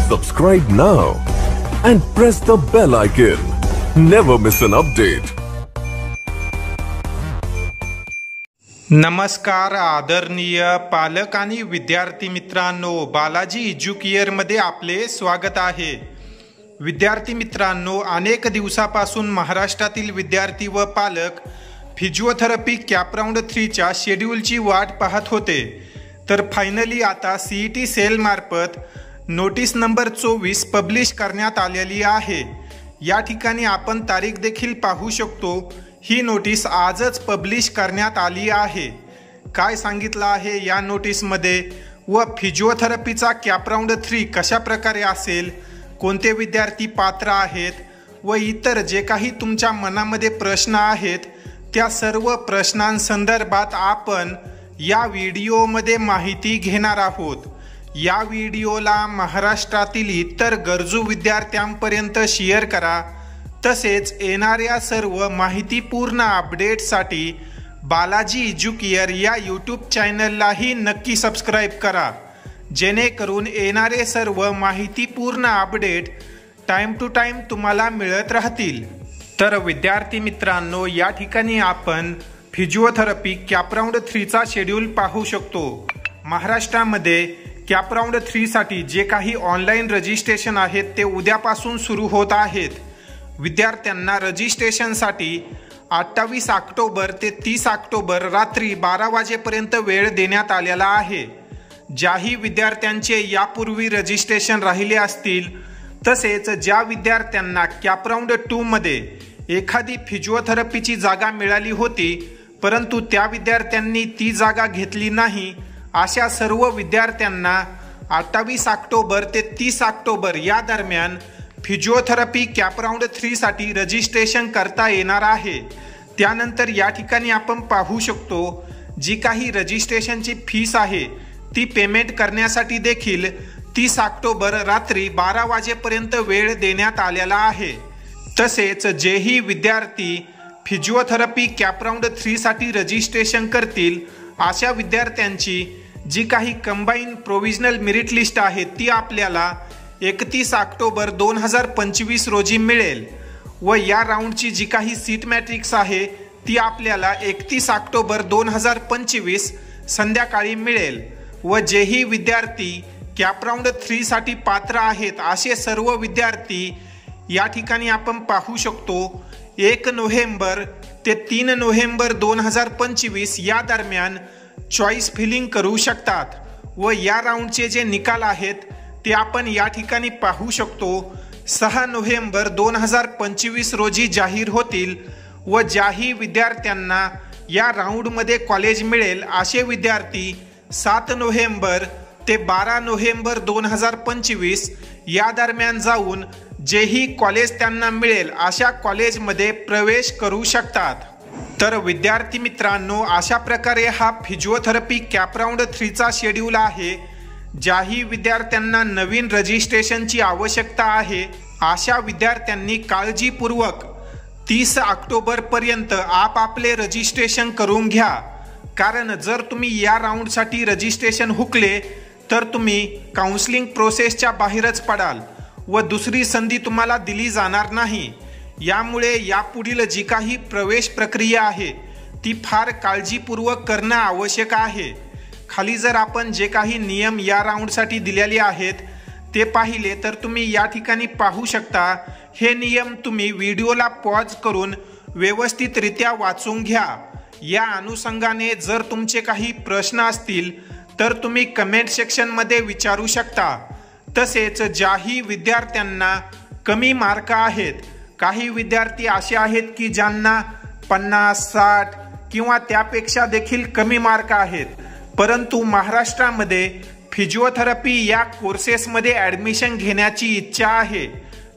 Subscribe now and press the bell icon. Never miss an update. नमस्कार आदरणीय पालक आणि विद्यार्थी मित्रांनो, बालाजी एज्युकेअर मध्ये आपले स्वागत आहे। विद्यार्थी मित्रांनो, अनेक दिवसापासून महाराष्ट्रातील विद्यार्थी व पालक फिजिओथेरपी कॅप राऊंड 3 च्या शेड्यूलची वाट पाहत होते। तर फायनली आता सीईटी सेल मार्फत नोटीस नंबर 24 पब्लिश करण्यात आलेली आहे। या ठिकाणी आपण तारीख देखील पाहू शकतो। ही नोटीस आजच पब्लिश करण्यात आली आहे। काय सांगितलं आहे या नोटीसमध्ये व फिजिओथेरपीचा कॅप राऊंड 3 कशा प्रकारे असेल, कोणते विद्यार्थी पात्र आहेत व इतर जे काही तुमच्या मनामध्ये प्रश्न आहेत त्या सर्व प्रश्नांसंदर्भात आपण या व्हिडिओमध्ये माहिती घेणार आहोत। या व्हिडिओला महाराष्ट्रातील इतर गरजू विद्यार्थ्यांपर्यंत शेअर करा। तसेच येणाऱ्या सर्व माहितीपूर्ण अपडेट्ससाठी बालाजी एज्युकेअर या यूट्यूब चॅनललाही नक्की सबस्क्राईब करा, जेणेकरून येणारे सर्व माहितीपूर्ण अपडेट टाइम टू टाइम तुम्हाला मिळत राहतील। तर विद्यार्थी मित्रांनो, या ठिकाणी आपण फिजिओथेरपी कॅप राऊंड 3 चा शेड्यूल पाहू शकतो। महाराष्ट्रामध्ये कॅप राऊंड 3 साठी जे काही ऑनलाईन रजिस्ट्रेशन आहेत ते उद्यापासून सुरू होत आहेत। विद्यार्थ्यांना रजिस्ट्रेशनसाठी 28 ऑक्टोबर ते 30 ऑक्टोबर रात्री 12 वाजेपर्यंत वेळ देण्यात आलेला आहे। ज्याही विद्यार्थ्यांचे यापूर्वी रजिस्ट्रेशन राहिले असतील, तसेच ज्या विद्यार्थ्यांना कॅप राऊंड 2 मध्ये एखादी फिजिओथेरपीची जागा मिळाली होती परंतु त्या विद्यार्थ्यांनी ती जागा घेतली नाही, अशा सर्व विद्यार्थ्यांना 28 ऑक्टोबर ते 30 ऑक्टोबर या दरम्यान फिजिओथेरपी कॅप राऊंड 3 साठी रजिस्ट्रेशन करता येणार आहे। त्यानंतर या ठिकाणी आपण पाहू शकतो जी काही रजिस्ट्रेशनची फीस आहे ती पेमेंट करण्यासाठी देखील 30 ऑक्टोबर रात्री 12 वाजेपर्यंत वेळ देण्यात आलेला आहे। तसेच जेही विद्यार्थी फिजिओथेरपी कॅप राऊंड 3 साठी रजिस्ट्रेशन करतील अशा विद्यार्थ्यांची जी काही कंबाईन प्रोव्हिजनल मेरिट लिस्ट आहे ती आपल्याला 31 ऑक्टोबर 2025 रोजी मिळेल व या राऊंडची जी काही सीट मॅट्रिक्स आहे ती आपल्याला 31 ऑक्टोबर 2025 संध्याकाळी मिळेल। व जेही विद्यार्थी कॅप राऊंड 3 साठी पात्र आहेत असे सर्व विद्यार्थी या ठिकाणी आपण पाहू शकतो 1 नोव्हेंबर ते 3 नोव्हेंबर 2025 या दरम्यान चॉईस फिलिंग करू शकतात। व या राऊंडचे जे निकाल आहेत ते आपण या ठिकाणी पाहू शकतो 6 नोव्हेंबर 2025 रोजी जाहीर होतील व ज्याही विद्यार्थ्यांना या राऊंडमध्ये कॉलेज मिळेल असे विद्यार्थी 7 नोव्हेंबर ते 12 नोव्हेंबर 2025 या दरम्यान जाऊन जेही कॉलेज त्यांना मिळेल अशा कॉलेजमध्ये प्रवेश करू शकतात। तर विद्यार्थी मित्रांनो, अशा प्रकारे हा फिजिओथेरपी कॅप राऊंड 3 चा शेड्यूल आहे। ज्याही विद्यार्थ्यांना नवीन रजिस्ट्रेशनची आवश्यकता आहे अशा विद्यार्थ्यांनी काळजीपूर्वक 30 ऑक्टोबर पर्यंत आपापले रजिस्ट्रेशन करून घ्या। कारण जर तुम्ही या राऊंडसाठी रजिस्ट्रेशन हुकले तर तुम्ही काउन्सिलिंग प्रोसेसच्या बाहेरच पडाल व दुसरी संधी तुम्हाला दिली जाणार नाही। यामुळे यापुढील जी काही प्रवेश प्रक्रिया आहे ती फार काळजीपूर्वक करणं आवश्यक आहे। खाली जर आपण जे काही नियम या राऊंडसाठी दिलेले आहेत ते पाहिले तर तुम्ही या ठिकाणी पाहू शकता। हे नियम तुम्ही व्हिडिओला पॉज करून व्यवस्थितरित्या वाचून घ्या। या अनुषंगाने जर तुमचे काही प्रश्न असतील तर तुम्ही कमेंट सेक्शनमध्ये विचारू शकता। तसेच ज्याही विद्यार्थ्यांना कमी मार्क आहेत, काही विद्यार्थी असे आहेत की ज्यांना 50, 60 किंवा त्यापेक्षा देखील कमी मार्क आहेत, परंतु महाराष्ट्रामध्ये फिजिओथेरपी या कोर्सेसमध्ये ॲडमिशन घेण्याची इच्छा आहे,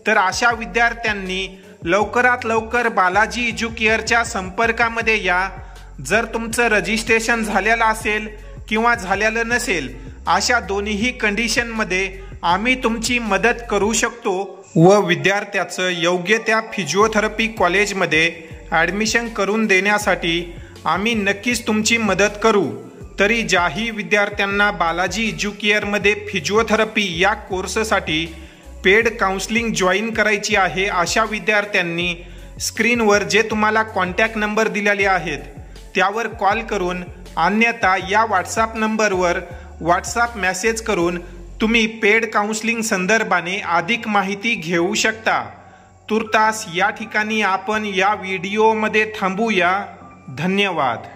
तर अशा विद्यार्थ्यांनी लवकरात लवकर बालाजी एज्युकेअरच्या संपर्कामध्ये या। जर तुमचं रजिस्ट्रेशन झालेलं असेल किंवा झालेलं नसेल अशा दोन्हीही कंडिशनमध्ये आम्ही तुमची मदत करू शकतो व विद्यार्थ्याचं योग्य त्या फिजिओथेरपी कॉलेजमध्ये ॲडमिशन करून देण्यासाठी आम्ही नक्कीच तुमची मदत करू। तरी ज्याही विद्यार्थ्यांना बालाजी एज्युकेअरमध्ये फिजिओथेरपी या कोर्ससाठी पेड काउन्सिलिंग जॉईन करायची आहे, अशा विद्यार्थ्यांनी स्क्रीनवर जे तुम्हाला कॉन्टॅक्ट नंबर दिलेले आहेत त्यावर कॉल करून, अन्यथा या व्हॉट्सॲप नंबरवर व्हॉट्सॲप मेसेज करून तुम्ही पेड काउन्सिलिंग संदर्भाने अधिक माहिती घेऊ शकता। तुर्तास या ठिकाणी आपण या व्हिडिओमध्ये थांबूया। धन्यवाद।